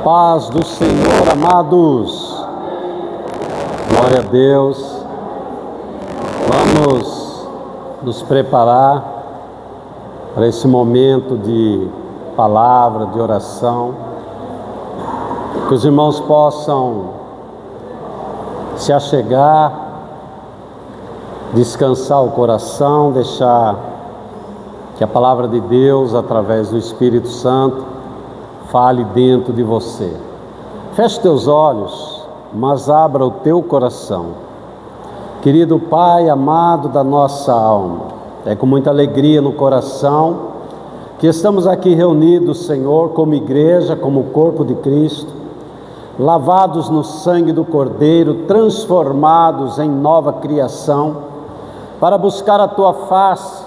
paz do Senhor, amados. Glória a Deus. Vamos nos preparar para esse momento de palavra, de oração. Que os irmãos possam se achegar, descansar o coração, deixar que a palavra de Deus, através do Espírito Santo, fale dentro de você. Feche teus olhos, mas abra o teu coração. Querido Pai amado da nossa alma, é com muita alegria no coração que estamos aqui reunidos, Senhor, como igreja, como corpo de Cristo, lavados no sangue do Cordeiro, transformados em nova criação, para buscar a Tua face,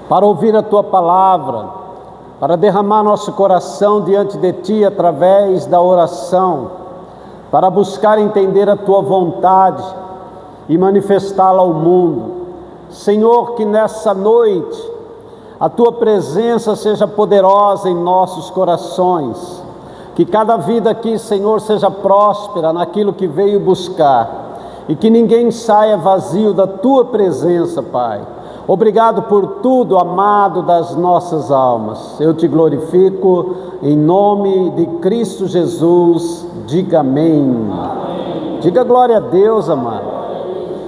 para ouvir a Tua palavra, para derramar nosso coração diante de Ti através da oração, para buscar entender a Tua vontade e manifestá-la ao mundo. Senhor, que nessa noite a Tua presença seja poderosa em nossos corações, que cada vida aqui, Senhor, seja próspera naquilo que veio buscar, e que ninguém saia vazio da Tua presença, Pai. Obrigado por tudo, amado das nossas almas. Eu te glorifico em nome de Cristo Jesus. Diga amém. Amém. Diga glória a Deus, amado.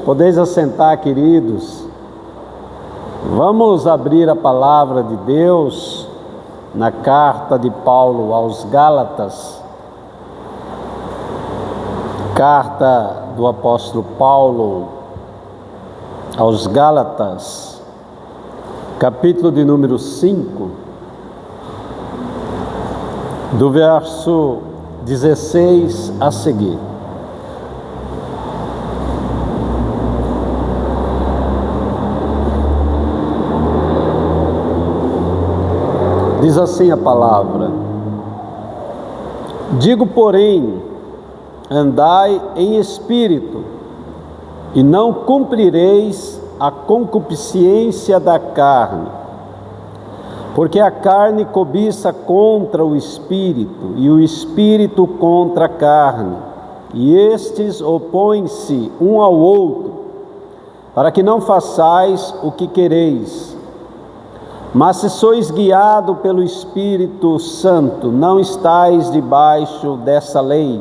Podeis assentar, queridos. Vamos abrir a palavra de Deus na carta de Paulo aos Gálatas. Carta do apóstolo Paulo aos Gálatas, capítulo de número 5, do verso 16 a seguir. Diz assim a palavra: digo, porém, andai em espírito, e não cumprireis a concupiscência da carne, porque a carne cobiça contra o espírito, e o espírito contra a carne, e estes opõem-se um ao outro, para que não façais o que quereis. Mas se sois guiado pelo Espírito Santo, não estáis debaixo dessa lei.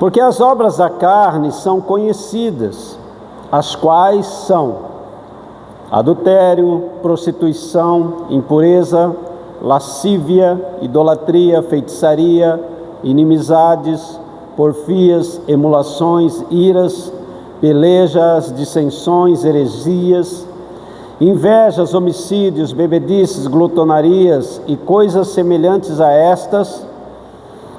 Porque as obras da carne são conhecidas, as quais são adultério, prostituição, impureza, lascívia, idolatria, feitiçaria, inimizades, porfias, emulações, iras, pelejas, dissensões, heresias, invejas, homicídios, bebedices, glutonarias e coisas semelhantes a estas,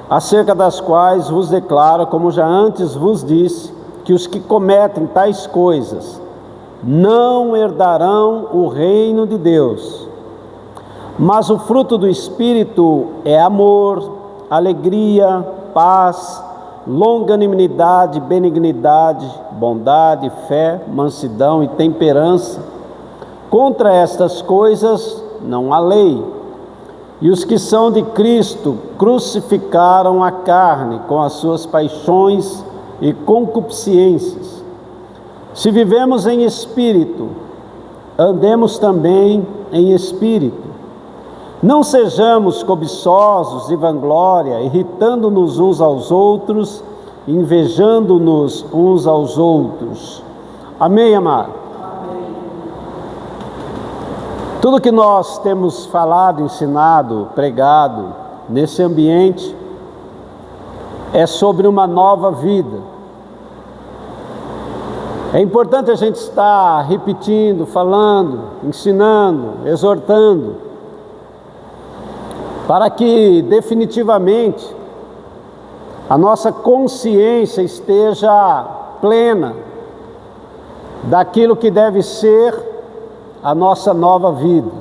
acerca das quais vos declaro, como já antes vos disse, que os que cometem tais coisas não herdarão o reino de Deus. Mas o fruto do Espírito é amor, alegria, paz, longanimidade, benignidade, bondade, fé, mansidão e temperança. Contra estas coisas não há lei. E os que são de Cristo crucificaram a carne com as suas paixões e concupiscências. Se vivemos em espírito, andemos também em espírito. Não sejamos cobiçosos de vanglória, irritando-nos uns aos outros, invejando-nos uns aos outros. Amém, amado? Tudo que nós temos falado, ensinado, pregado nesse ambiente é sobre uma nova vida. É importante a gente estar repetindo, falando, ensinando, exortando, para que definitivamente a nossa consciência esteja plena daquilo que deve ser a nossa nova vida.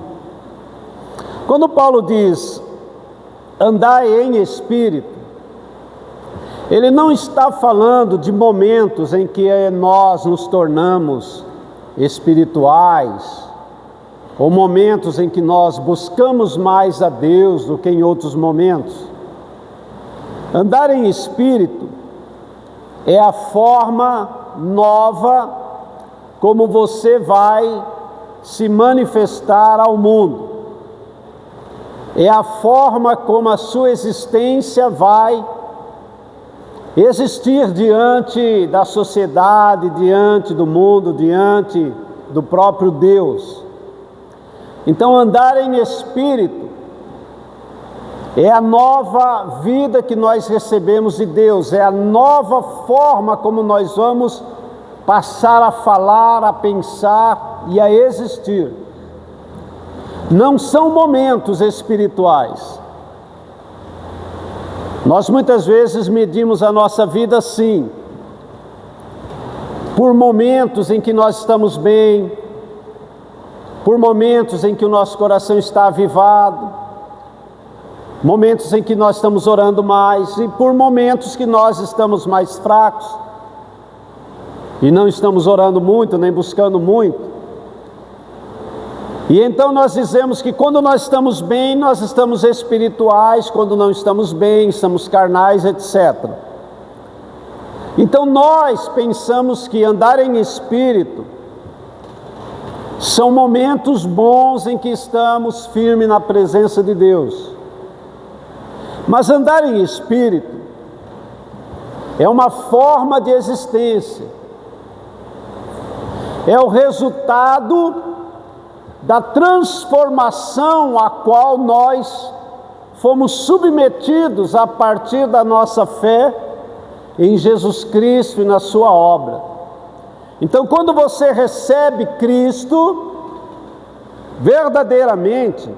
Quando Paulo diz, andai em espírito, ele não está falando de momentos em que nós nos tornamos espirituais, ou momentos em que nós buscamos mais a Deus do que em outros momentos. Andar em espírito é a forma nova como você vai se manifestar ao mundo. É a forma como a sua existência vai existir diante da sociedade, diante do mundo, diante do próprio Deus. Então, andar em espírito é a nova vida que nós recebemos de Deus, é a nova forma como nós vamos passar a falar, a pensar e a existir. Não são momentos espirituais. Nós muitas vezes medimos a nossa vida assim, por momentos em que nós estamos bem, por momentos em que o nosso coração está avivado, momentos em que nós estamos orando mais e por momentos que nós estamos mais fracos e não estamos orando muito, nem buscando muito. E então nós dizemos que quando nós estamos bem, nós estamos espirituais, quando não estamos bem, estamos carnais, etc. Então nós pensamos que andar em espírito são momentos bons em que estamos firmes na presença de Deus. Mas andar em espírito é uma forma de existência, é o resultado da transformação a qual nós fomos submetidos a partir da nossa fé em Jesus Cristo e na sua obra. Então, quando você recebe Cristo verdadeiramente,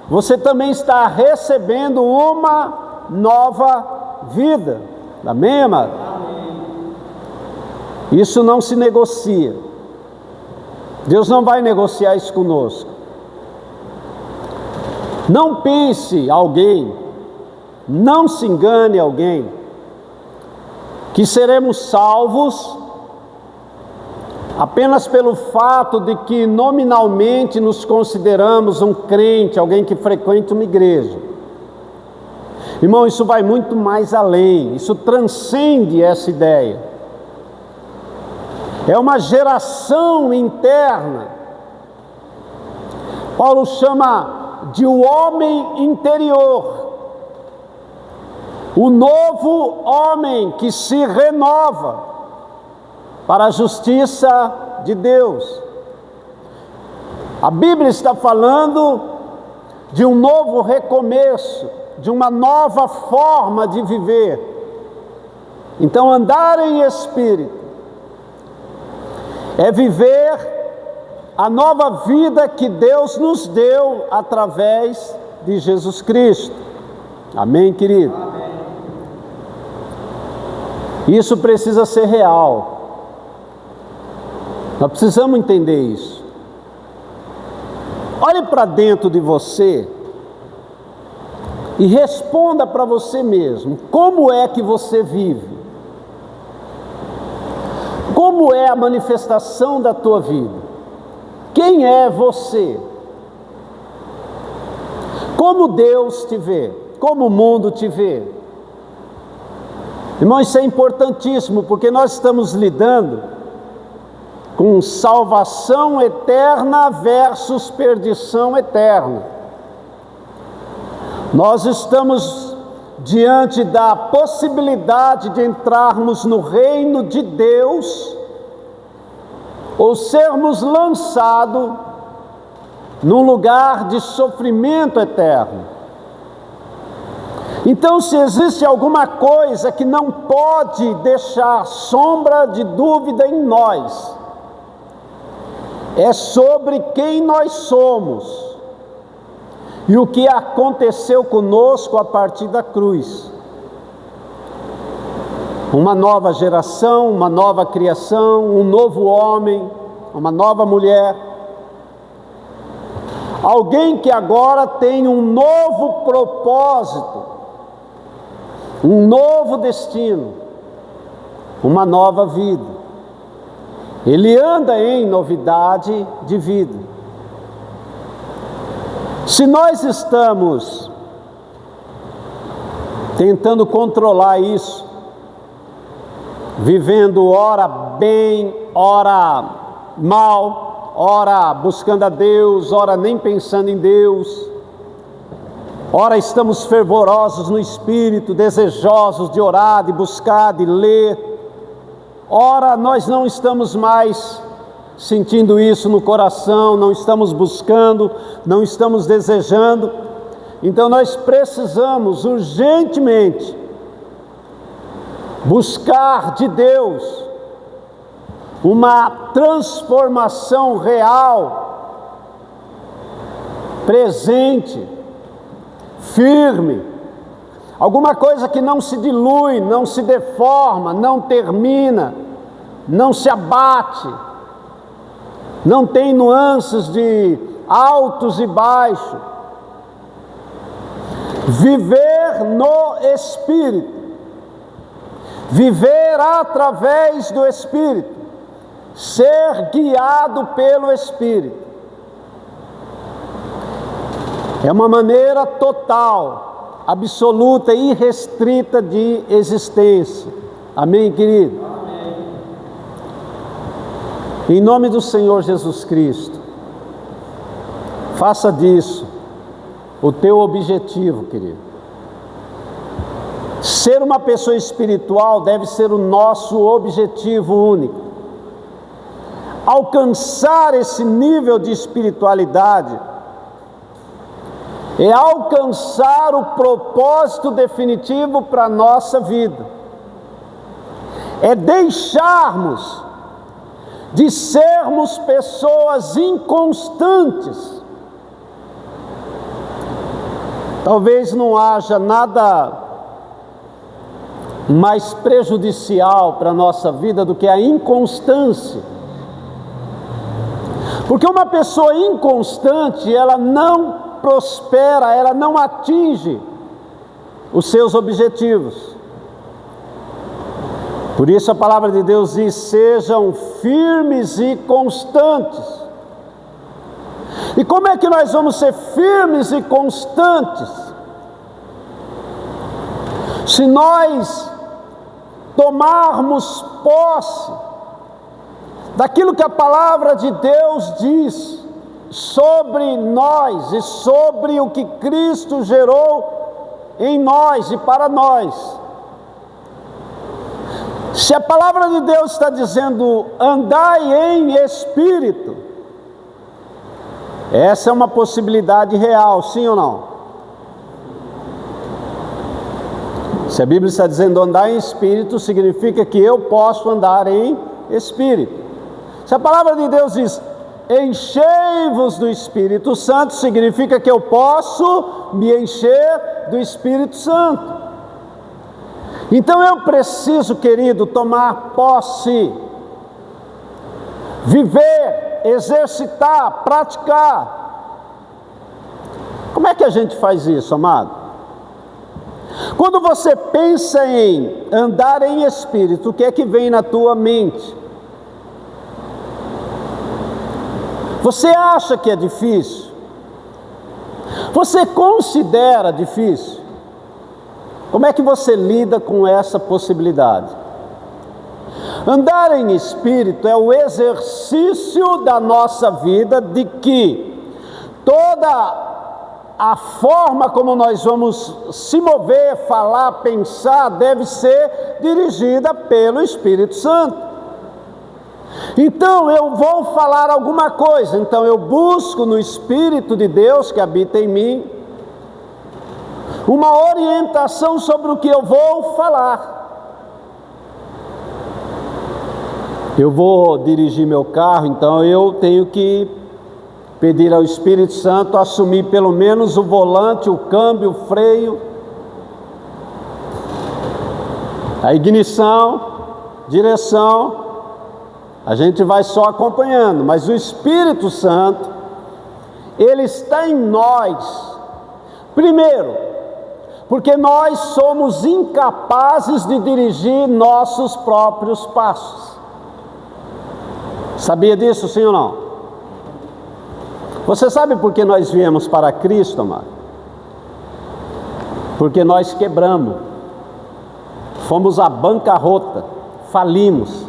você também está recebendo uma nova vida. Amém, amado? Amém. Isso não se negocia. Deus não vai negociar isso conosco. Não pense alguém, não se engane alguém, que seremos salvos apenas pelo fato de que nominalmente nos consideramos um crente, alguém que frequenta uma igreja. Irmão, isso vai muito mais além, isso transcende essa ideia. É uma geração interna. Paulo chama de o homem interior, o novo homem que se renova para a justiça de Deus. A Bíblia está falando de um novo recomeço, de uma nova forma de viver. Então, andar em espírito é viver a nova vida que Deus nos deu através de Jesus Cristo. Amém, querido? Amém. Isso precisa ser real. Nós precisamos entender isso. Olhe para dentro de você e responda para você mesmo: como é que você vive? Como é a manifestação da tua vida? Quem é você? Como Deus te vê? Como o mundo te vê? Irmão, isso é importantíssimo, porque nós estamos lidando com salvação eterna versus perdição eterna. Nós estamos diante da possibilidade de entrarmos no reino de Deus ou sermos lançados num lugar de sofrimento eterno. Então, se existe alguma coisa que não pode deixar sombra de dúvida em nós, é sobre quem nós somos e o que aconteceu conosco a partir da cruz. Uma nova geração, uma nova criação, um novo homem, uma nova mulher. Alguém que agora tem um novo propósito, um novo destino, uma nova vida. Ele anda em novidade de vida. Se nós estamos tentando controlar isso, vivendo ora bem, ora mal, ora buscando a Deus, ora nem pensando em Deus, ora estamos fervorosos no Espírito, desejosos de orar, de buscar, de ler, ora nós não estamos mais sentindo isso no coração, não estamos buscando, não estamos desejando. Então nós precisamos urgentemente buscar de Deus uma transformação real, presente, firme, alguma coisa que não se dilui, não se deforma, não termina, não se abate, não tem nuances de altos e baixos. Viver no Espírito, viver através do Espírito, ser guiado pelo Espírito, é uma maneira total, absoluta e irrestrita de existência. Amém, querido? Amém. Em nome do Senhor Jesus Cristo, faça disso o teu objetivo, querido. Ser uma pessoa espiritual deve ser o nosso objetivo único. Alcançar esse nível de espiritualidade é alcançar o propósito definitivo para a nossa vida. É deixarmos de sermos pessoas inconstantes. Talvez não haja nada mais prejudicial para a nossa vida do que a inconstância. Porque uma pessoa inconstante, ela não prospera, ela não atinge os seus objetivos. Por isso a palavra de Deus diz: sejam firmes e constantes. E como é que nós vamos ser firmes e constantes? Se nós tomarmos posse daquilo que a palavra de Deus diz sobre nós e sobre o que Cristo gerou em nós e para nós. Se a palavra de Deus está dizendo: andai em espírito, essa é uma possibilidade real, sim ou não? Se a Bíblia está dizendo andar em espírito, significa que eu posso andar em espírito. Se a palavra de Deus diz enchei-vos do Espírito Santo, significa que eu posso me encher do Espírito Santo. Então eu preciso, querido, tomar posse, viver, exercitar, praticar. Como é que a gente faz isso, amado? Quando você pensa em andar em espírito, o que é que vem na tua mente? Você acha que é difícil? Você considera difícil? Como é que você lida com essa possibilidade? Andar em espírito é o exercício da nossa vida de que toda a forma como nós vamos se mover, falar, pensar, deve ser dirigida pelo Espírito Santo. Então eu vou falar alguma coisa, então eu busco no Espírito de Deus que habita em mim uma orientação sobre o que eu vou falar. Eu vou dirigir meu carro, então eu tenho que pedir ao Espírito Santo assumir pelo menos o volante, o câmbio, o freio, a ignição, direção. A gente vai só acompanhando, mas o Espírito Santo, ele está em nós. Primeiro, porque nós somos incapazes de dirigir nossos próprios passos. Sabia disso, sim ou não? Você sabe por que nós viemos para Cristo, amado? Porque nós quebramos, fomos à bancarrota, falimos.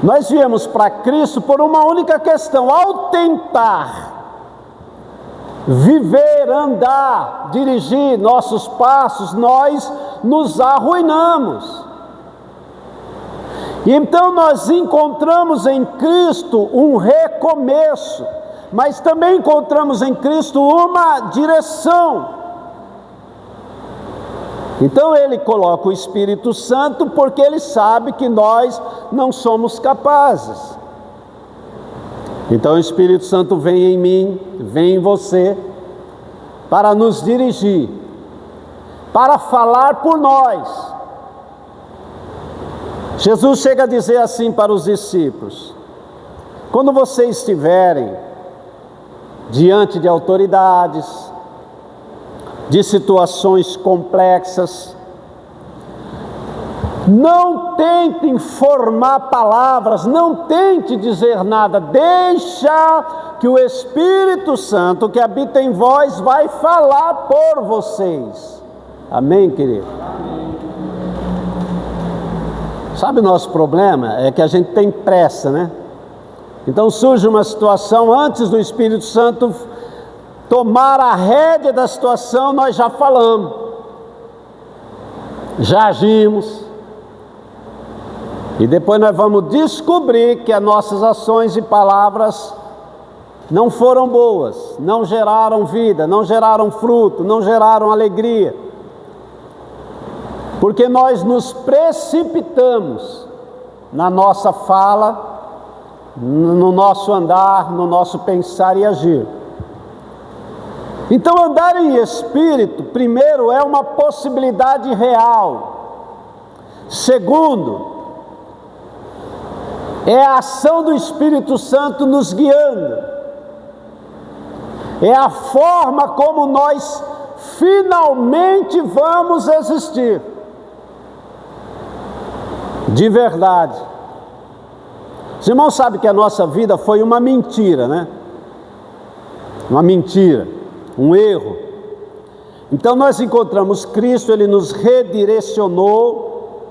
Nós viemos para Cristo por uma única questão: ao tentar viver, andar, dirigir nossos passos, nós nos arruinamos. E então nós encontramos em Cristo um recomeço, mas também encontramos em Cristo uma direção. Então Ele coloca o Espírito Santo porque Ele sabe que nós não somos capazes. Então o Espírito Santo vem em mim, vem em você, para nos dirigir, para falar por nós. Jesus chega a dizer assim para os discípulos: quando vocês estiverem diante de autoridades, de situações complexas, não tentem formar palavras, não tente dizer nada, deixa que o Espírito Santo que habita em vós vai falar por vocês. Amém, querido? Amém. Sabe o nosso problema? É que a gente tem pressa, né? Então surge uma situação, antes do Espírito Santo tomar a rédea da situação, nós já falamos, já agimos, e depois nós vamos descobrir que as nossas ações e palavras não foram boas, não geraram vida, não geraram fruto, não geraram alegria, porque nós nos precipitamos na nossa fala, no nosso andar, no nosso pensar e agir. Então andar em espírito, primeiro, é uma possibilidade real. Segundo, é a ação do Espírito Santo nos guiando. É a forma como nós finalmente vamos existir. De verdade. Os irmãos sabem que a nossa vida foi uma mentira, né? Uma mentira, um erro. Então nós encontramos Cristo, Ele nos redirecionou,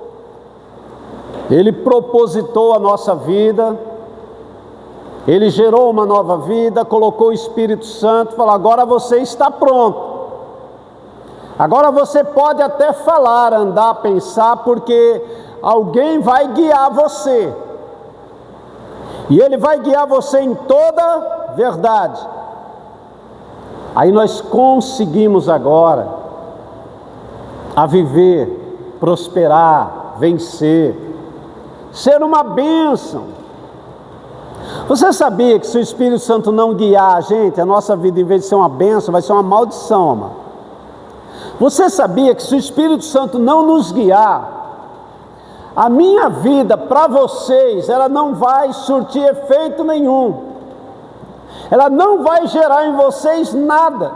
Ele propositou a nossa vida, Ele gerou uma nova vida, colocou o Espírito Santo, falou: agora você está pronto. Agora você pode até falar, andar, pensar, porque alguém vai guiar você. E Ele vai guiar você em toda verdade. Aí nós conseguimos agora a viver, prosperar, vencer, ser uma bênção. Você sabia que se o Espírito Santo não guiar a gente, a nossa vida, em vez de ser uma bênção, vai ser uma maldição, amado? Você sabia que se o Espírito Santo não nos guiar, a minha vida para vocês, ela não vai surtir efeito nenhum, ela não vai gerar em vocês nada.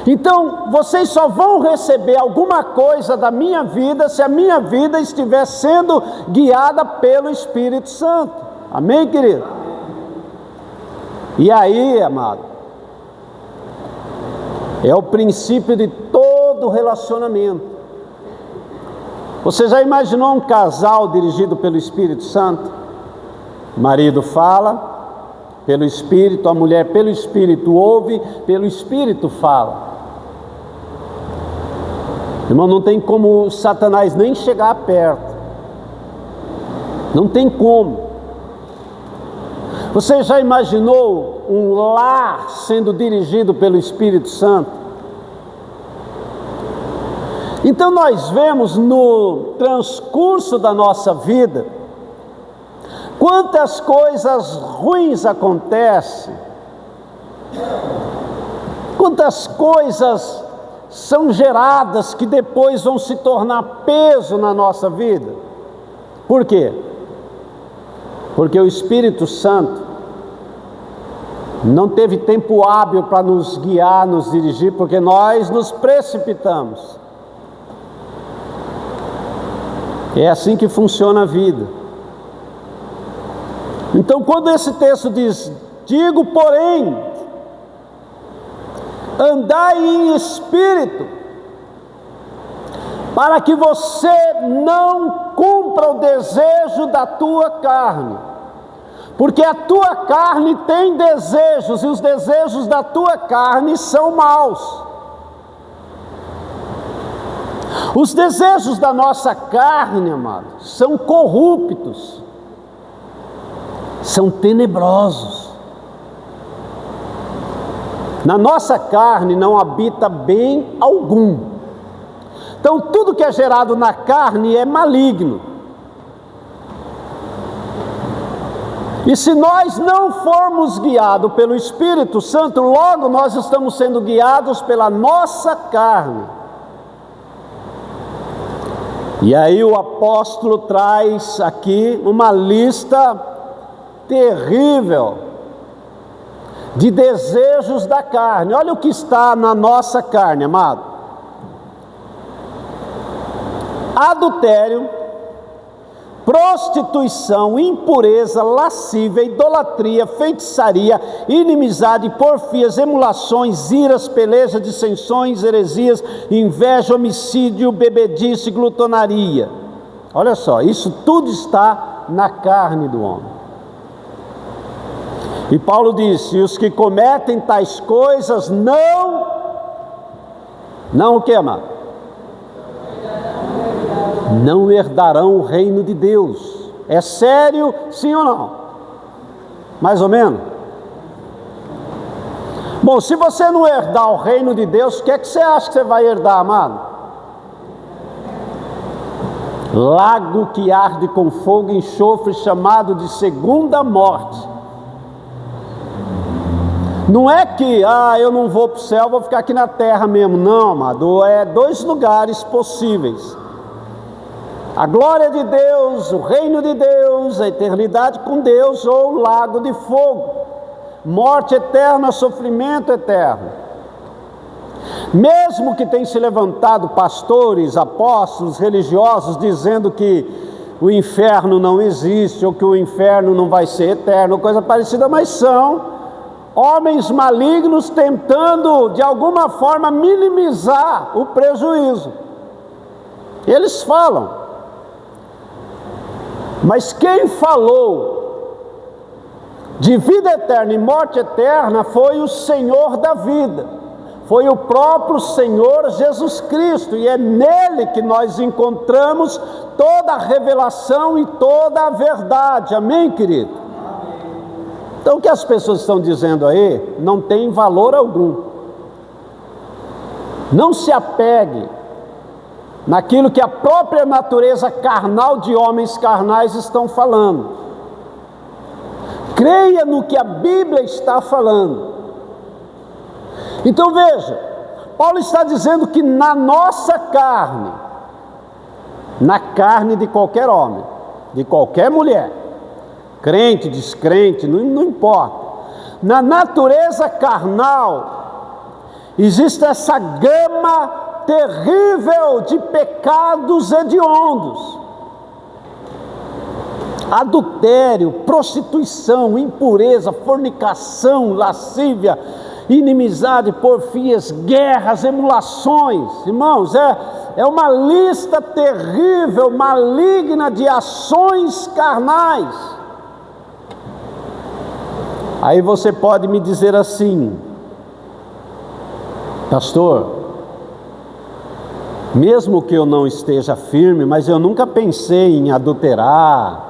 Então vocês só vão receber alguma coisa da minha vida se a minha vida estiver sendo guiada pelo Espírito Santo. Amém, querido? E aí, amado, é o princípio de todo relacionamento. Você já imaginou um casal dirigido pelo Espírito Santo? O marido fala pelo Espírito, a mulher pelo Espírito ouve, pelo Espírito fala. Irmão, não tem como Satanás nem chegar perto. Não tem como. Você já imaginou um lar sendo dirigido pelo Espírito Santo? Então nós vemos no transcurso da nossa vida quantas coisas ruins acontecem, quantas coisas são geradas que depois vão se tornar peso na nossa vida. Por quê? Porque o Espírito Santo não teve tempo hábil para nos guiar, nos dirigir, porque nós nos precipitamos. É assim que funciona a vida. Então, quando esse texto diz: digo, porém, andai em espírito, para que você não cumpra o desejo da tua carne, porque a tua carne tem desejos, e os desejos da tua carne são maus. Os desejos da nossa carne, amados, são corruptos, são tenebrosos. Na nossa carne não habita bem algum. Então tudo que é gerado na carne é maligno. E se nós não formos guiados pelo Espírito Santo, logo nós estamos sendo guiados pela nossa carne. E aí o apóstolo traz aqui uma lista terrível de desejos da carne. Olha o que está na nossa carne, amado: adultério, prostituição, impureza, lascívia, idolatria, feitiçaria, inimizade, porfias, emulações, iras, pelejas, dissensões, heresias, inveja, homicídio, bebedice, glutonaria. Olha só, isso tudo está na carne do homem. E Paulo disse: e os que cometem tais coisas não o que, amado? Não herdarão o reino de Deus. É sério, sim ou não? Mais ou menos? Bom, se você não herdar o reino de Deus, o que é que você acha que você vai herdar, amado? Lago que arde com fogo e enxofre, chamado de segunda morte. Não é que, eu não vou para o céu, vou ficar aqui na terra mesmo. Não, amado, é dois lugares possíveis: a glória de Deus, o reino de Deus, a eternidade com Deus, ou o lago de fogo, morte eterna, sofrimento eterno. Mesmo que tenham se levantado pastores, apóstolos, religiosos, dizendo que o inferno não existe, ou que o inferno não vai ser eterno, coisa parecida, mas são homens malignos tentando de alguma forma minimizar o prejuízo. Eles falam, mas quem falou de vida eterna e morte eterna foi o Senhor da vida, foi o próprio Senhor Jesus Cristo, e é nele que nós encontramos toda a revelação e toda a verdade. Amém, querido? Então o que as pessoas estão dizendo aí não tem valor algum. Não se apegue naquilo que a própria natureza carnal de homens carnais estão falando. Creia no que a Bíblia está falando. Então veja, Paulo está dizendo que na nossa carne, na carne de qualquer homem, de qualquer mulher, crente, descrente, não importa, na natureza carnal existe essa gama terrível de pecados hediondos: adultério, prostituição, impureza, fornicação, lascívia, inimizade, porfias, guerras, emulações. Irmãos, é uma lista terrível, maligna de ações carnais. Aí você pode me dizer assim: pastor, mesmo que eu não esteja firme, mas eu nunca pensei em adulterar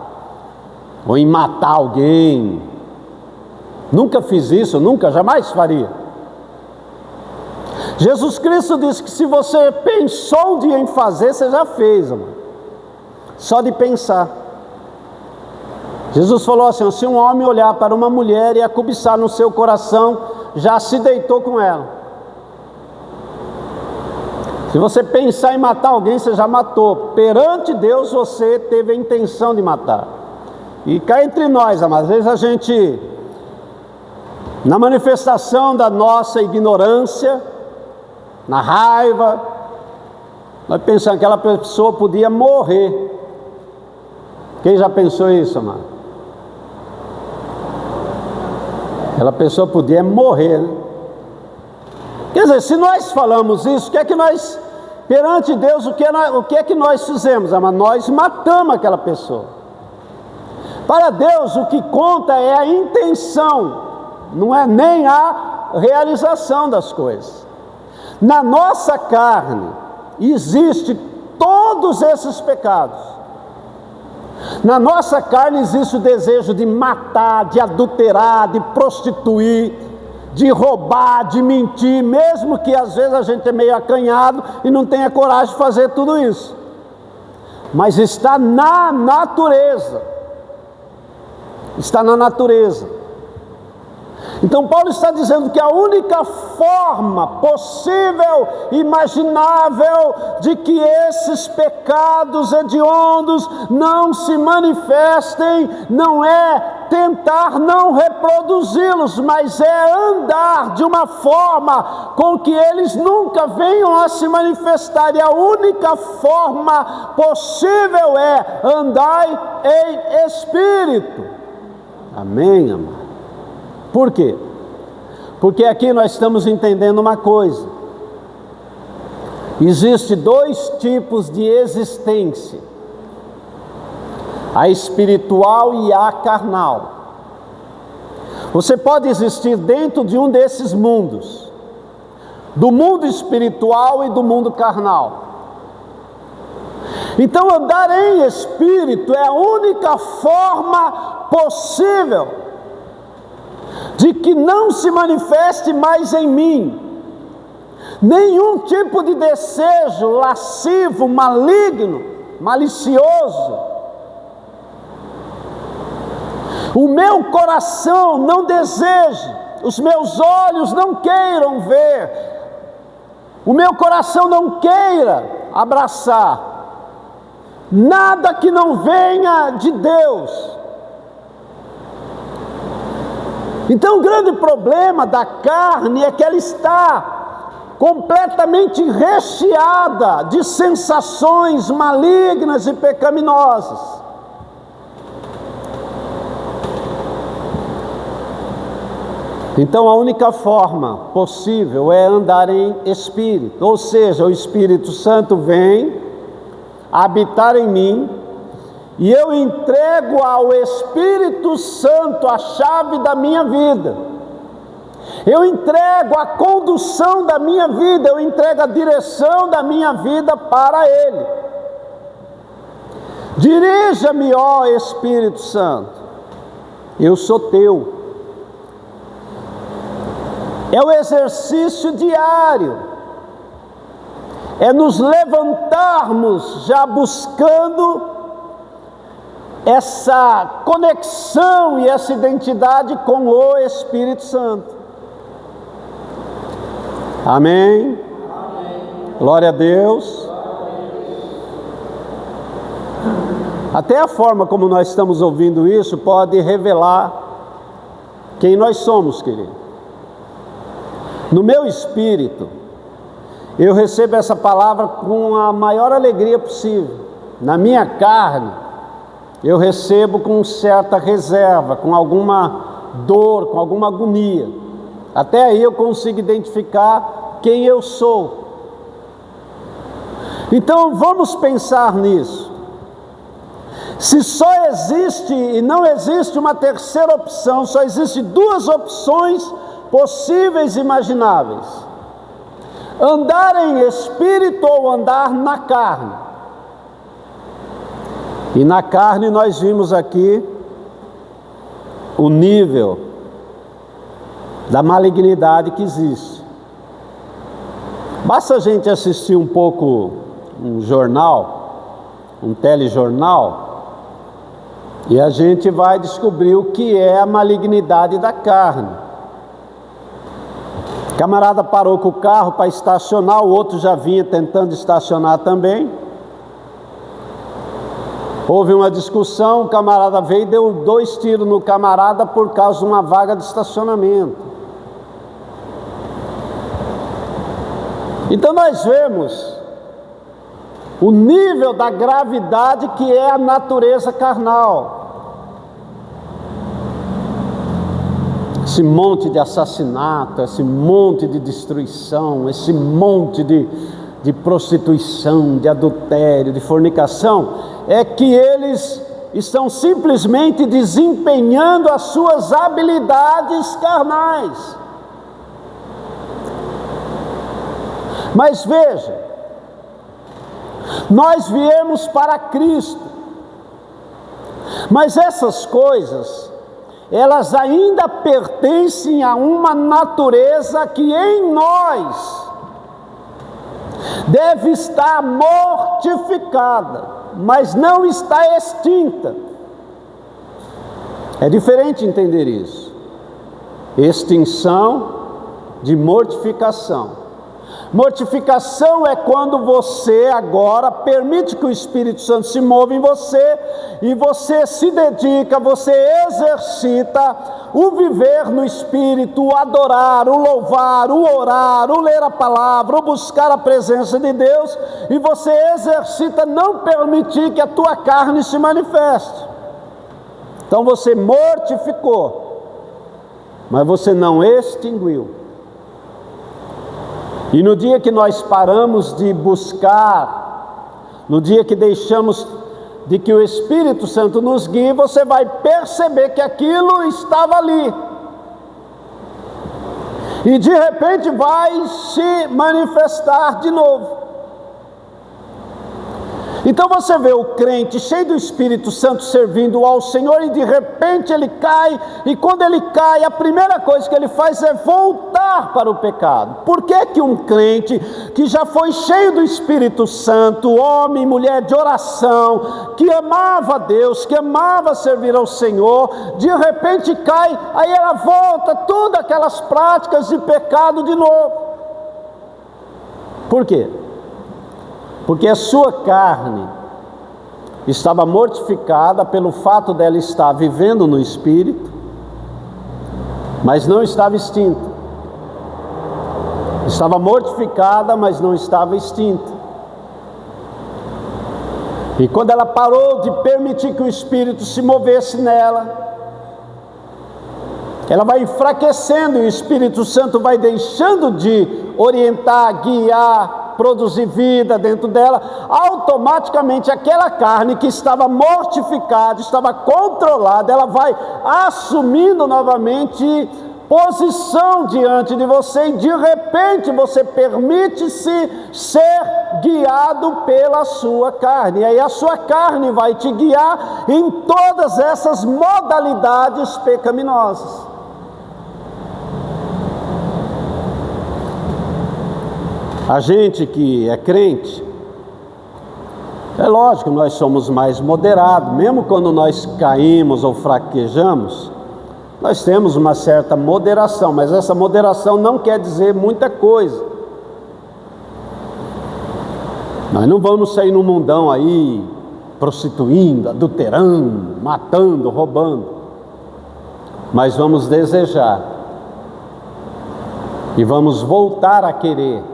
ou em matar alguém, nunca fiz isso, nunca, jamais faria. Jesus Cristo disse que se você pensou um dia em fazer, você já fez, amor. Só de pensar. Jesus falou assim: se um homem olhar para uma mulher e a cobiçar no seu coração, já se deitou com ela. Se você pensar em matar alguém, você já matou. Perante Deus você teve a intenção de matar. E cá entre nós, amados, às vezes a gente, na manifestação da nossa ignorância, na raiva, nós pensamos que aquela pessoa podia morrer. Quem já pensou isso, amado? Aquela pessoa podia morrer, né? Quer dizer, se nós falamos isso, o que é que nós, perante Deus, o que é que nós fizemos? Nós matamos aquela pessoa. Para Deus, o que conta é a intenção, não é nem a realização das coisas. Na nossa carne existe todos esses pecados. Na nossa carne existe o desejo de matar, de adulterar, de prostituir, de roubar, de mentir, mesmo que às vezes a gente é meio acanhado e não tenha coragem de fazer tudo isso. Mas está na natureza. Está na natureza. Então Paulo está dizendo que a única forma possível, imaginável, de que esses pecados hediondos não se manifestem, não é tentar não reproduzi-los, mas é andar de uma forma com que eles nunca venham a se manifestar. E a única forma possível é andar em espírito. Amém, amado? Por quê? Porque aqui nós estamos entendendo uma coisa. Existem dois tipos de existência: a espiritual e a carnal. Você pode existir dentro de um desses mundos, do mundo espiritual e do mundo carnal. Então andar em espírito é a única forma possível de que não se manifeste mais em mim nenhum tipo de desejo lascivo, maligno, malicioso. O meu coração não deseje, os meus olhos não queiram ver, o meu coração não queira abraçar nada que não venha de Deus. Então o grande problema da carne é que ela está completamente recheada de sensações malignas e pecaminosas. Então a única forma possível é andar em espírito, ou seja, o Espírito Santo vem habitar em mim, e eu entrego ao Espírito Santo a chave da minha vida. Eu entrego a condução da minha vida, eu entrego a direção da minha vida para Ele. Dirija-me, ó Espírito Santo, eu sou teu. É o exercício diário, é nos levantarmos já buscando essa conexão e essa identidade com o Espírito Santo. Amém? Amém. Glória a Deus. Até a forma como nós estamos ouvindo isso pode revelar quem nós somos, querido. No meu espírito, eu recebo essa palavra com a maior alegria possível. Na minha carne, eu recebo com certa reserva, com alguma dor, com alguma agonia. Até aí eu consigo identificar quem eu sou. Então vamos pensar nisso. Se só existe e não existe uma terceira opção, só existem duas opções possíveis e imagináveis: andar em espírito ou andar na carne. E na carne nós vimos aqui o nível da malignidade que existe. Basta a gente assistir um pouco um jornal, um telejornal, e a gente vai descobrir o que é a malignidade da carne. O camarada parou com o carro para estacionar, o outro já vinha tentando estacionar também. Houve uma discussão, o camarada veio e deu 2 tiros no camarada por causa de uma vaga de estacionamento. Então nós vemos o nível da gravidade que é a natureza carnal. esse monte de assassinato, esse monte de destruição, esse monte de prostituição, de adultério, de fornicação, é que eles estão simplesmente desempenhando as suas habilidades carnais. Mas veja, nós viemos para Cristo, mas essas coisas, elas ainda pertencem a uma natureza que em nós deve estar mortificada, mas não está extinta. É diferente entender isso. Extinção de mortificação. Mortificação é quando você agora permite que o Espírito Santo se mova em você e você se dedica, você exercita o viver no Espírito, o adorar, o louvar, o orar, o ler a palavra, o buscar a presença de Deus, e você exercita não permitir que a tua carne se manifeste. Então você mortificou, mas você não extinguiu. E no dia que nós paramos de buscar, no dia que deixamos de que o Espírito Santo nos guie, você vai perceber que aquilo estava ali. E de repente vai se manifestar de novo. Então você vê o crente cheio do Espírito Santo servindo ao Senhor e de repente ele cai, e quando ele cai, a primeira coisa que ele faz é voltar para o pecado. Por que que um crente que já foi cheio do Espírito Santo, homem e mulher de oração, que amava a Deus, que amava servir ao Senhor, de repente cai, aí ela volta todas aquelas práticas de pecado de novo? Por quê? Porque a sua carne estava mortificada pelo fato dela estar vivendo no Espírito, mas não estava extinta. Estava mortificada, mas não estava extinta. E quando ela parou de permitir que o Espírito se movesse nela, ela vai enfraquecendo e o Espírito Santo vai deixando de orientar, guiar, produzir vida dentro dela. Automaticamente aquela carne que estava mortificada, estava controlada, ela vai assumindo novamente posição diante de você, e de repente você permite-se ser guiado pela sua carne, e aí a sua carne vai te guiar em todas essas modalidades pecaminosas. A gente que é crente, é lógico, nós somos mais moderados, mesmo quando nós caímos ou fraquejamos, nós temos uma certa moderação, mas essa moderação não quer dizer muita coisa. Nós não vamos sair no mundão aí, prostituindo, adulterando, matando, roubando, mas vamos desejar, e vamos voltar a querer,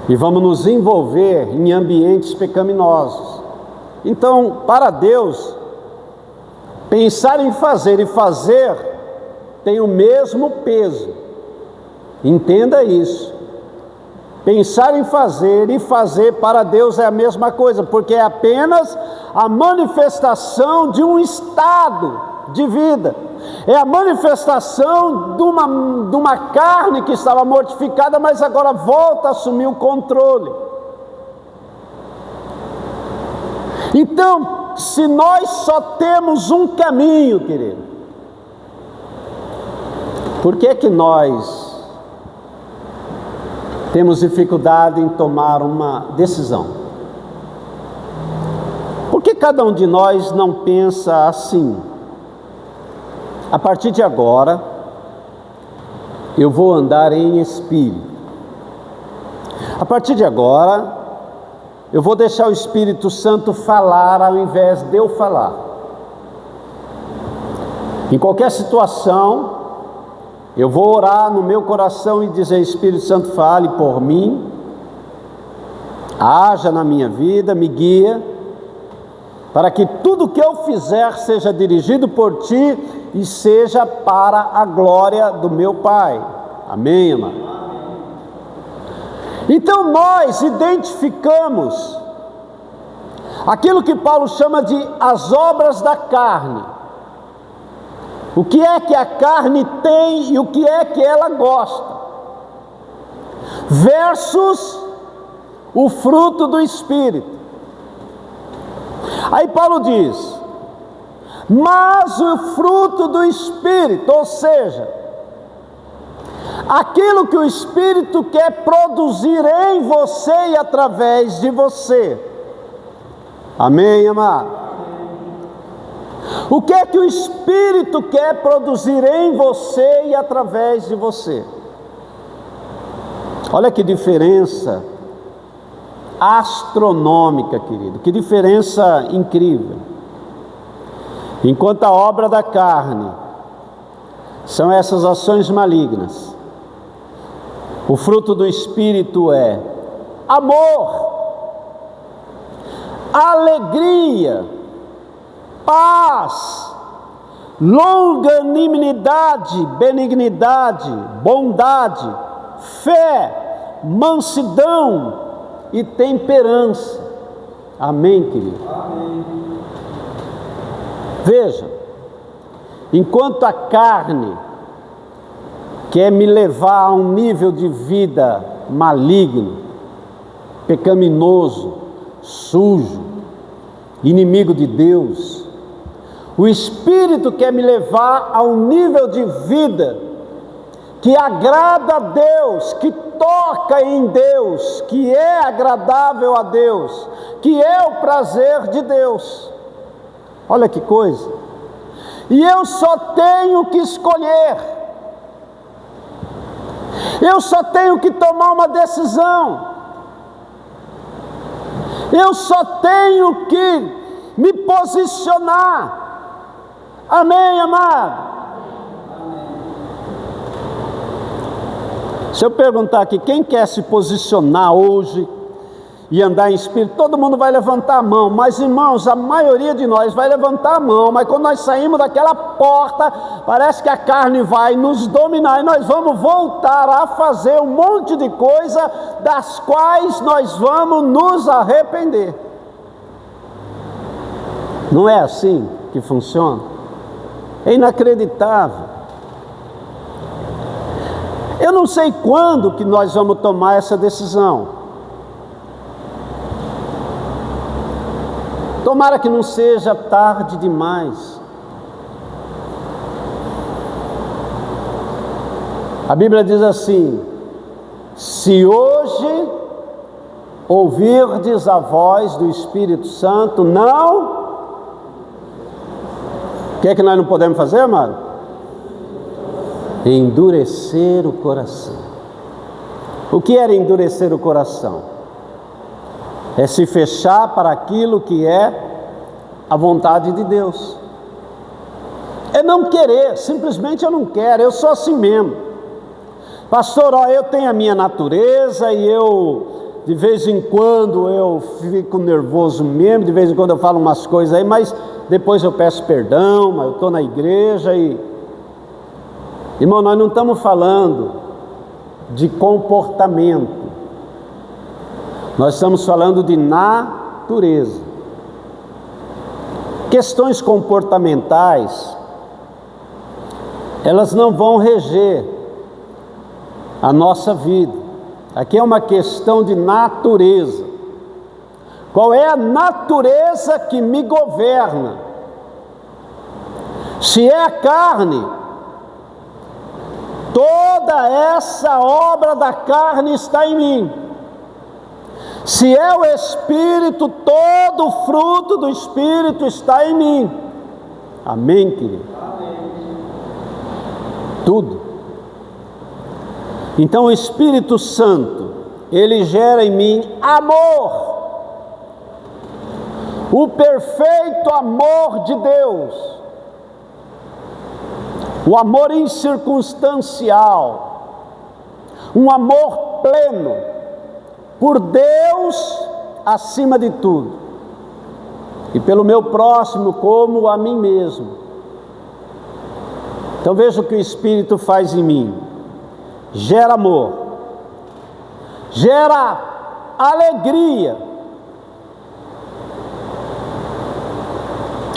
e vamos nos envolver em ambientes pecaminosos. Então, para Deus, pensar em fazer e fazer tem o mesmo peso. Entenda isso. Pensar em fazer e fazer para Deus é a mesma coisa, porque é apenas a manifestação de um estado de vida. É a manifestação de uma carne que estava mortificada, mas agora volta a assumir o controle. Então, se nós só temos um caminho, querido, por que que nós temos dificuldade em tomar uma decisão? Por que cada um de nós não pensa assim? A partir de agora, eu vou andar em espírito. A partir de agora, eu vou deixar o Espírito Santo falar ao invés de eu falar. Em qualquer situação, eu vou orar no meu coração e dizer: Espírito Santo, fale por mim, haja na minha vida, me guia, para que tudo que eu fizer seja dirigido por Ti e seja para a glória do meu Pai. Amém, amado? Então nós identificamos aquilo que Paulo chama de as obras da carne. O que é que a carne tem e o que é que ela gosta, versus o fruto do Espírito. Aí Paulo diz: mas o fruto do Espírito, ou seja, aquilo que o Espírito quer produzir em você e através de você. Amém, amado? O que é que o Espírito quer produzir em você e através de você? Olha que diferença astronômica, querido, que diferença incrível. Enquanto a obra da carne são essas ações malignas, o fruto do Espírito é amor, alegria, paz, longanimidade, benignidade, bondade, fé, mansidão e temperança. Amém, querido? Amém. Veja, enquanto a carne quer me levar a um nível de vida maligno, pecaminoso, sujo, inimigo de Deus, o Espírito quer me levar a um nível de vida que agrada a Deus, que toca em Deus, que é agradável a Deus, que é o prazer de Deus. Olha que coisa! E eu só tenho que escolher, eu só tenho que tomar uma decisão, eu só tenho que me posicionar. Amém, amado? Se eu perguntar aqui, quem quer se posicionar hoje e andar em espírito, todo mundo vai levantar a mão. Mas, irmãos, a maioria de nós vai levantar a mão, mas quando nós saímos daquela porta, parece que a carne vai nos dominar e nós vamos voltar a fazer um monte de coisa das quais nós vamos nos arrepender. Não é assim que funciona? É inacreditável. Eu não sei quando que nós vamos tomar essa decisão. Tomara que não seja tarde demais. A Bíblia diz assim: se hoje ouvirdes a voz do Espírito Santo, não... O que é que nós não podemos fazer, amado? Endurecer o coração. O que era endurecer o coração? É se fechar para aquilo que é a vontade de Deus. É não querer, simplesmente eu não quero, eu sou assim mesmo. Pastor, ó, eu tenho a minha natureza e de vez em quando eu fico nervoso mesmo, de vez em quando eu falo umas coisas aí, mas depois eu peço perdão, mas eu estou na igreja e... Irmão, nós não estamos falando de comportamento, nós estamos falando de natureza. Questões comportamentais, elas não vão reger a nossa vida. Aqui é uma questão de natureza. Qual é a natureza que me governa? Se é a carne, toda essa obra da carne está em mim. Se é o Espírito, todo o fruto do Espírito está em mim. Amém, querido? Amém. Tudo. Então o Espírito Santo, ele gera em mim amor. O perfeito amor de Deus. O amor incircunstancial. Um amor pleno. Por Deus acima de tudo, e pelo meu próximo como a mim mesmo. Então veja o que o Espírito faz em mim: gera amor, gera alegria.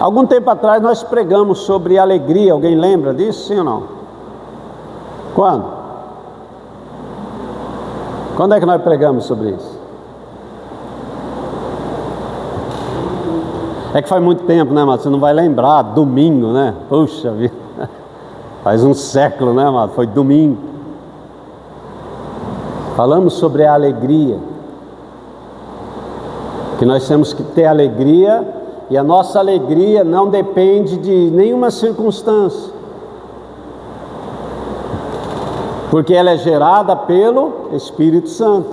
Algum tempo atrás nós pregamos sobre alegria. Alguém lembra disso, sim ou não? Quando? Quando é que nós pregamos sobre isso? É que faz muito tempo, né, amado? Você não vai lembrar. Domingo, né? Puxa vida, faz um século, né, amado? Foi domingo. Falamos sobre a alegria, que nós temos que ter alegria, e a nossa alegria não depende de nenhuma circunstância, porque ela é gerada pelo Espírito Santo.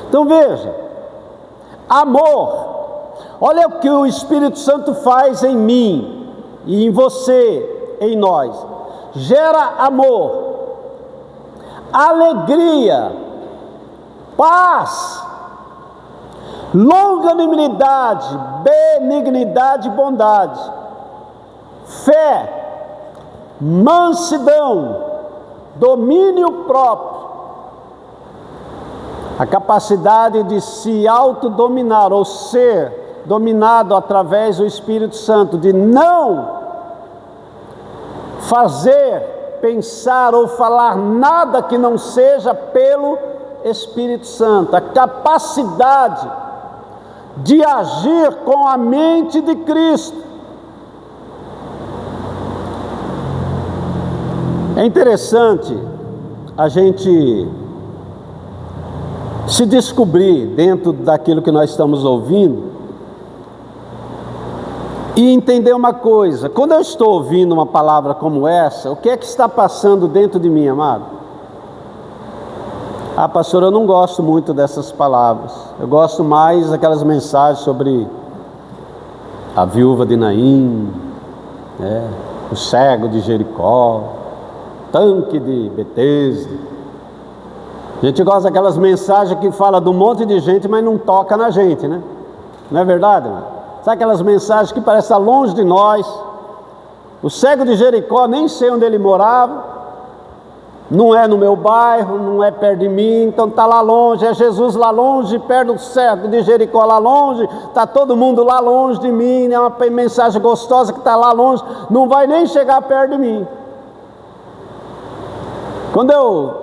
Então veja, amor. Olha o que o Espírito Santo faz em mim e em você, em nós. Gera amor, alegria, paz, longanimidade, benignidade e bondade, fé, mansidão, domínio próprio. A capacidade de se autodominar, ou ser dominado através do Espírito Santo, de não fazer, pensar ou falar nada que não seja pelo Espírito Santo. A capacidade de agir com a mente de Cristo. É interessante a gente se descobrir dentro daquilo que nós estamos ouvindo e entender uma coisa: quando eu estou ouvindo uma palavra como essa, o que é que está passando dentro de mim, amado? Ah, pastor, eu não gosto muito dessas palavras. Eu gosto mais daquelas mensagens sobre a viúva de Naim, o cego de Jericó, tanque de Betesda. A gente gosta daquelas mensagens que fala de um monte de gente, mas não toca na gente, né? Não é verdade, mano? Sabe aquelas mensagens que parecem estar longe de nós? O cego de Jericó, nem sei onde ele morava, não é no meu bairro, não é perto de mim, então está lá longe. É Jesus lá longe, perto do cego de Jericó lá longe, está todo mundo lá longe de mim. É uma mensagem gostosa que está lá longe, não vai nem chegar perto de mim. Quando eu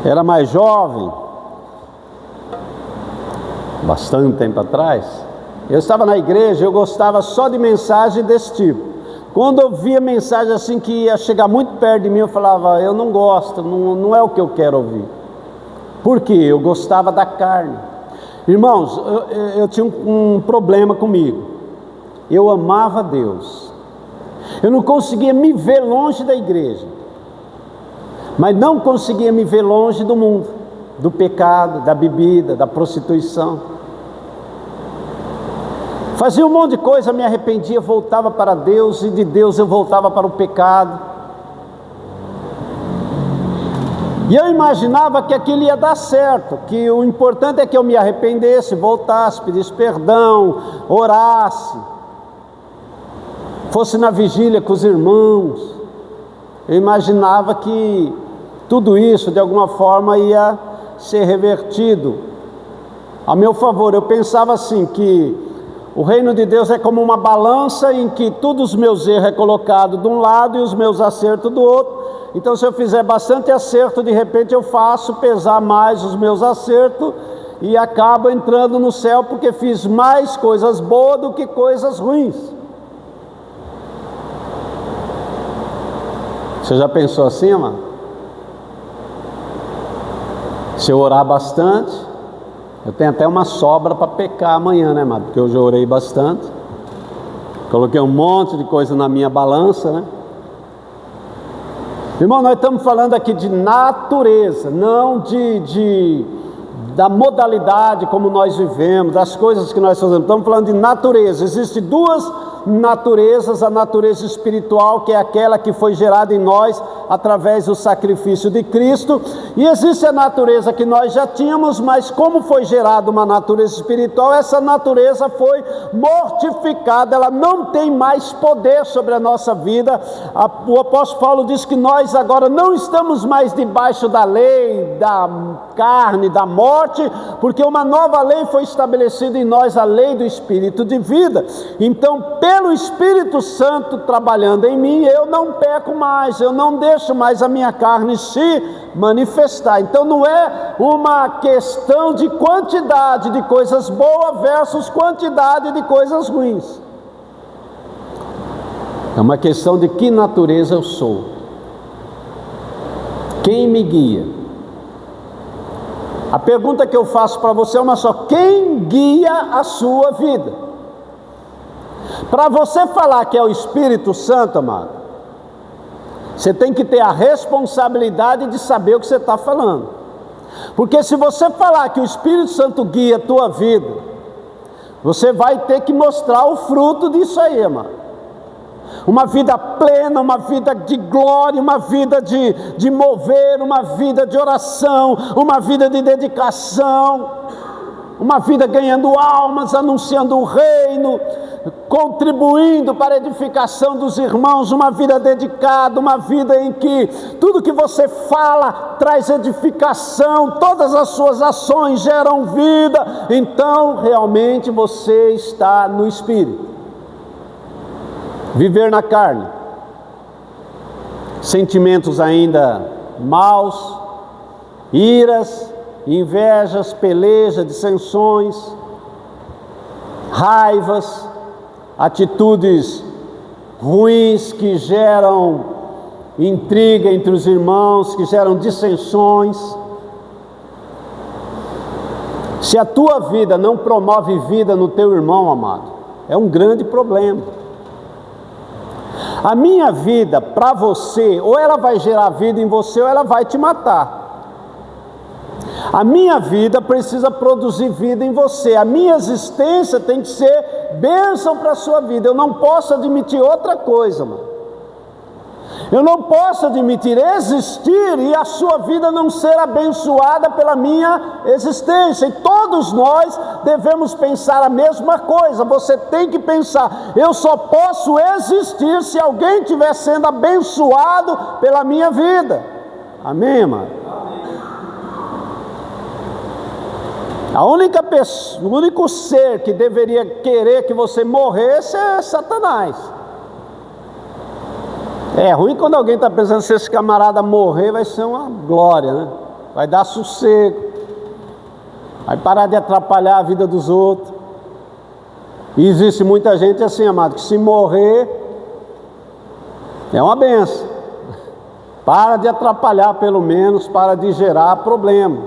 era mais jovem, bastante tempo atrás, eu estava na igreja, eu gostava só de mensagem desse tipo. Quando eu via mensagem assim que ia chegar muito perto de mim, eu falava: eu não gosto, não é o que eu quero ouvir. Por quê? Eu gostava da carne. Irmãos, eu tinha um problema comigo. Eu amava Deus, eu não conseguia me ver longe da igreja, mas não conseguia me ver longe do mundo, do pecado, da bebida, da prostituição. Fazia um monte de coisa, me arrependia, voltava para Deus, e de Deus eu voltava para o pecado. E eu imaginava que aquilo ia dar certo, que o importante é que eu me arrependesse, voltasse, pedisse perdão, orasse, fosse na vigília com os irmãos. Eu imaginava que tudo isso de alguma forma ia ser revertido a meu favor. Eu pensava assim, que o reino de Deus é como uma balança em que todos os meus erros é colocado de um lado e os meus acertos do outro. Então, se eu fizer bastante acerto, de repente eu faço pesar mais os meus acertos e acabo entrando no céu, porque fiz mais coisas boas do que coisas ruins. Você já pensou assim, mano? Se eu orar bastante, eu tenho até uma sobra para pecar amanhã, né, mano? Porque eu já orei bastante, coloquei um monte de coisa na minha balança, né? Irmão, nós estamos falando aqui de natureza, não da modalidade como nós vivemos, das coisas que nós fazemos. Estamos falando de natureza. Existem duas naturezas, a natureza espiritual, que é aquela que foi gerada em nós através do sacrifício de Cristo, e existe a natureza que nós já tínhamos, mas como foi gerada uma natureza espiritual, essa natureza foi mortificada, ela não tem mais poder sobre a nossa vida. O apóstolo Paulo diz que nós agora não estamos mais debaixo da lei, da carne, da morte, porque uma nova lei foi estabelecida em nós, a lei do Espírito de vida. Então, pelo Espírito Santo trabalhando em mim, eu não peco mais, eu não deixo mais a minha carne se manifestar. Então não é uma questão de quantidade de coisas boas versus quantidade de coisas ruins. É uma questão de que natureza eu sou. Quem me guia? A pergunta que eu faço para você é uma só: quem guia a sua vida? Para você falar que é o Espírito Santo, amado, você tem que ter a responsabilidade de saber o que você está falando. Porque se você falar que o Espírito Santo guia a tua vida, você vai ter que mostrar o fruto disso aí, amado. Uma vida plena, uma vida de glória, uma vida de mover, uma vida de oração, uma vida de dedicação, uma vida ganhando almas, anunciando o reino, contribuindo para a edificação dos irmãos, uma vida dedicada, uma vida em que tudo que você fala traz edificação, todas as suas ações geram vida. Então realmente você está no Espírito. Viver na carne, sentimentos ainda maus, iras, invejas, pelejas, dissensões, raivas, atitudes ruins que geram intriga entre os irmãos, que geram dissensões. Se a tua vida não promove vida no teu irmão, amado, é um grande problema. A minha vida para você, ou ela vai gerar vida em você, ou ela vai te matar. A minha vida precisa produzir vida em você. A minha existência tem que ser bênção para a sua vida. Eu não posso admitir outra coisa, mano. Eu não posso admitir existir e a sua vida não ser abençoada pela minha existência. E todos nós devemos pensar a mesma coisa. Você tem que pensar: eu só posso existir se alguém estiver sendo abençoado pela minha vida. Amém, irmão? O único ser que deveria querer que você morresse é Satanás. É ruim quando alguém está pensando: se esse camarada morrer vai ser uma glória, né? Vai dar sossego, vai parar de atrapalhar a vida dos outros. E existe muita gente assim, amado, que se morrer é uma benção. Para de atrapalhar, pelo menos, para de gerar problema.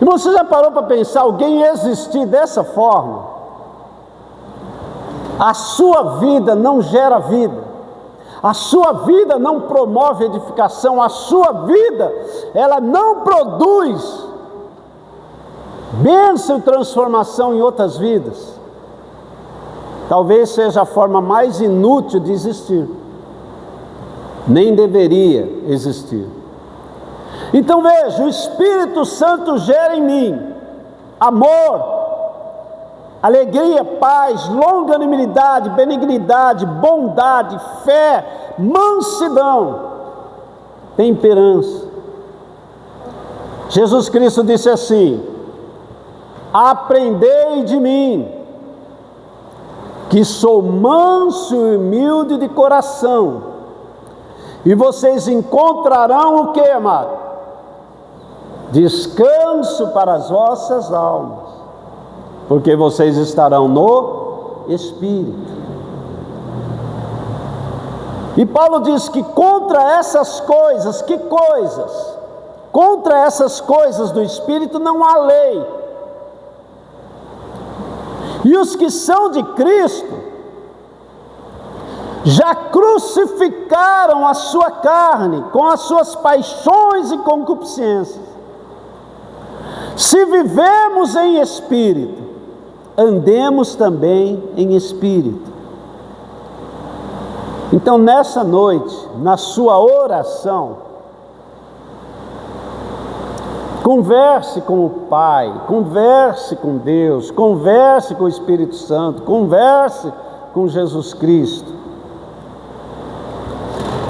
E você já parou para pensar, alguém existir dessa forma? A sua vida não gera vida. A sua vida não promove edificação, a sua vida, ela não produz bênção e transformação em outras vidas. Talvez seja a forma mais inútil de existir, nem deveria existir. Então veja, o Espírito Santo gera em mim amor, alegria, paz, longanimidade, benignidade, bondade, fé, mansidão, temperança. Jesus Cristo disse assim: aprendei de mim, que sou manso e humilde de coração, e vocês encontrarão o que, amado? Descanso para as vossas almas, porque vocês estarão no Espírito. E Paulo diz que contra essas coisas, que coisas? Contra essas coisas do Espírito não há lei. E os que são de Cristo já crucificaram a sua carne com as suas paixões e concupiscências. Se vivemos em Espírito, andemos também em Espírito. Então, nessa noite, na sua oração, converse com o Pai, converse com Deus, converse com o Espírito Santo, converse com Jesus Cristo.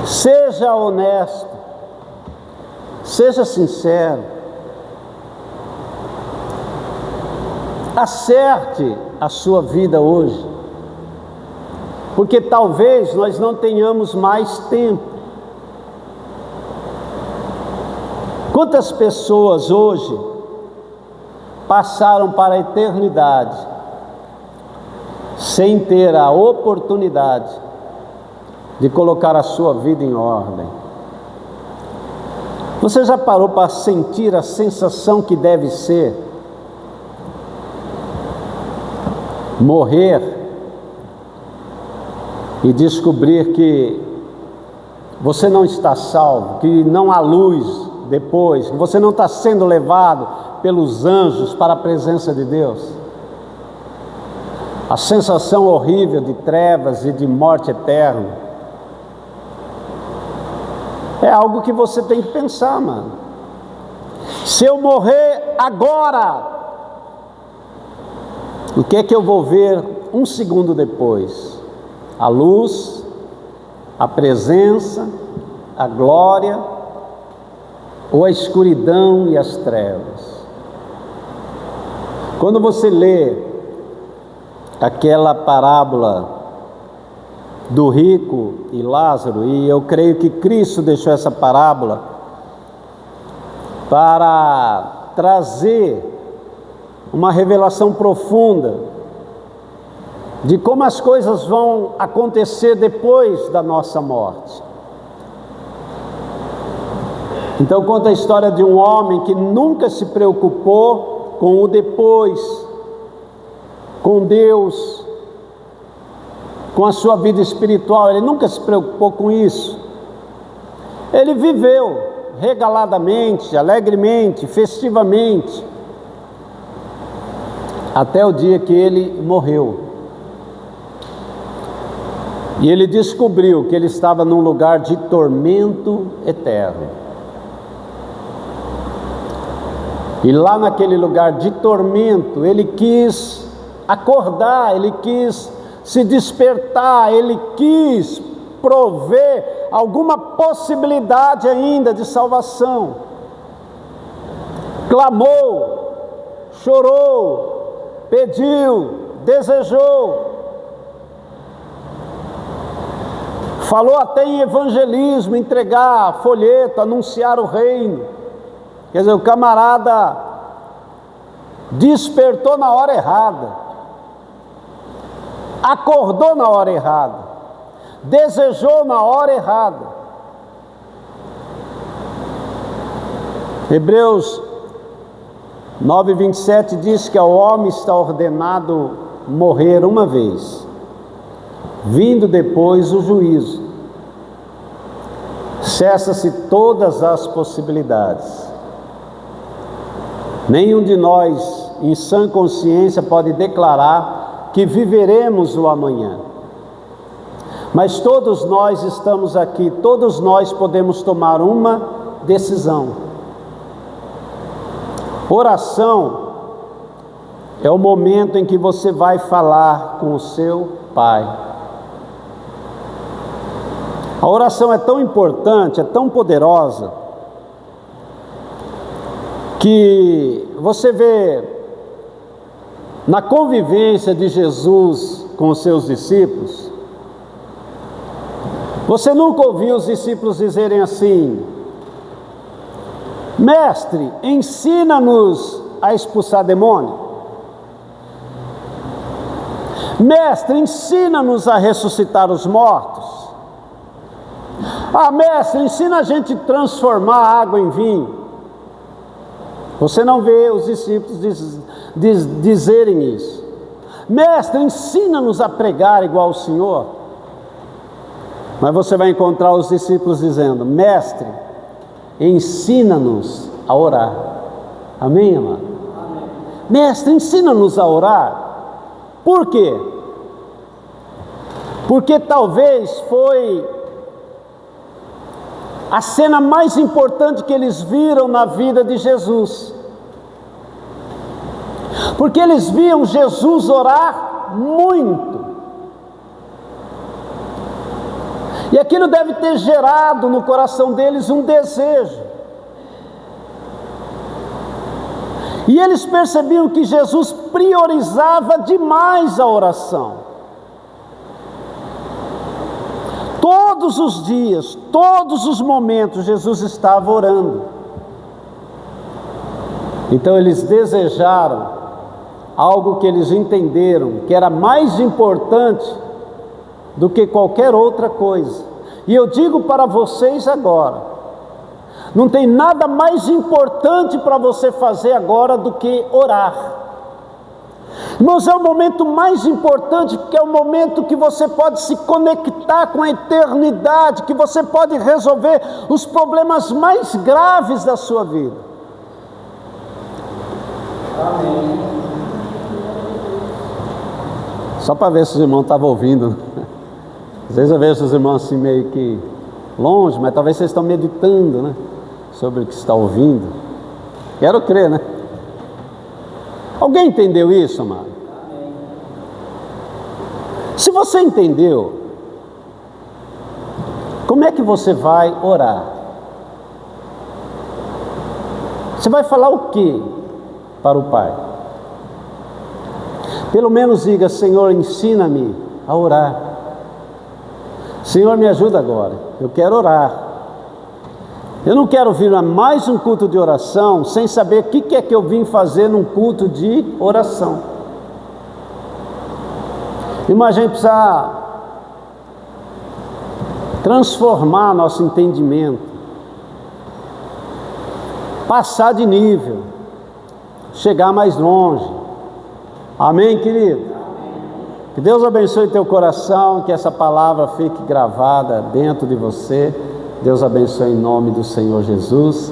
Seja honesto, seja sincero, acerte a sua vida hoje, porque talvez nós não tenhamos mais tempo. Quantas pessoas hoje passaram para a eternidade sem ter a oportunidade de colocar a sua vida em ordem? Você já parou para sentir a sensação que deve ser morrer e descobrir que você não está salvo, que não há luz depois, que você não está sendo levado pelos anjos para a presença de Deus? A sensação horrível de trevas e de morte eterna é algo que você tem que pensar, mano. Se eu morrer agora, o que é que eu vou ver um segundo depois? A luz, a presença, a glória, ou a escuridão e as trevas? Quando você lê aquela parábola do rico e Lázaro, e eu creio que Cristo deixou essa parábola para trazer uma revelação profunda de como as coisas vão acontecer depois da nossa morte. Então conta a história de um homem que nunca se preocupou com o depois, com Deus, com a sua vida espiritual. Ele nunca se preocupou com isso. Ele viveu regaladamente, alegremente, festivamente, até o dia que ele morreu. E ele descobriu que ele estava num lugar de tormento eterno. E lá naquele lugar de tormento, ele quis acordar, ele quis se despertar, ele quis prover alguma possibilidade ainda de salvação. Clamou, chorou, pediu, desejou. Falou até em evangelismo, entregar folheto, anunciar o reino. Quer dizer, o camarada despertou na hora errada, acordou na hora errada, desejou na hora errada. Hebreus 9:27 diz que ao homem está ordenado morrer uma vez, vindo depois o juízo. Cessa-se todas as possibilidades. Nenhum de nós, em sã consciência, pode declarar que viveremos o amanhã. Mas todos nós estamos aqui, todos nós podemos tomar uma decisão. Oração é o momento em que você vai falar com o seu Pai. A oração é tão importante, é tão poderosa, que você vê na convivência de Jesus com os seus discípulos. Você nunca ouviu os discípulos dizerem assim: Mestre, ensina-nos a expulsar demônio. Mestre, ensina-nos a ressuscitar os mortos. Ah, mestre, ensina a gente a transformar a água em vinho. Você não vê os discípulos dizerem isso. Mestre, ensina-nos a pregar igual o Senhor. Mas você vai encontrar os discípulos dizendo: Mestre, ensina-nos a orar. Amém, amado? Amém. Mestre, ensina-nos a orar. Por quê? porque talvez foi a cena mais importante que eles viram na vida de Jesus, porque eles viam Jesus orar muito, e aquilo deve ter gerado no coração deles um desejo, e eles percebiam que Jesus priorizava demais a oração. Todos os dias, todos os momentos, Jesus estava orando. Então eles desejaram algo que eles entenderam que era mais importante do que qualquer outra coisa. E eu digo para vocês agora, não tem nada mais importante para você fazer agora do que orar. Irmãos, é o momento mais importante, porque é o momento que você pode se conectar com a eternidade, que você pode resolver os problemas mais graves da sua vida. Amém. Só para ver se os irmãos estavam ouvindo. Às vezes eu vejo os irmãos assim meio que longe, mas talvez vocês estão meditando, né, sobre o que está ouvindo. Quero crer, né? Alguém entendeu isso, amado? Se você entendeu, como é que você vai orar? Você vai falar o que para o Pai? Pelo menos diga: Senhor, ensina-me a orar. Senhor, me ajuda agora, eu quero orar. Eu não quero vir a mais um culto de oração sem saber o que é que eu vim fazer num culto de oração. Irmã, a gente precisa transformar nosso entendimento, passar de nível, chegar mais longe. Amém, querido? Que Deus abençoe teu coração, que essa palavra fique gravada dentro de você. Deus abençoe em nome do Senhor Jesus.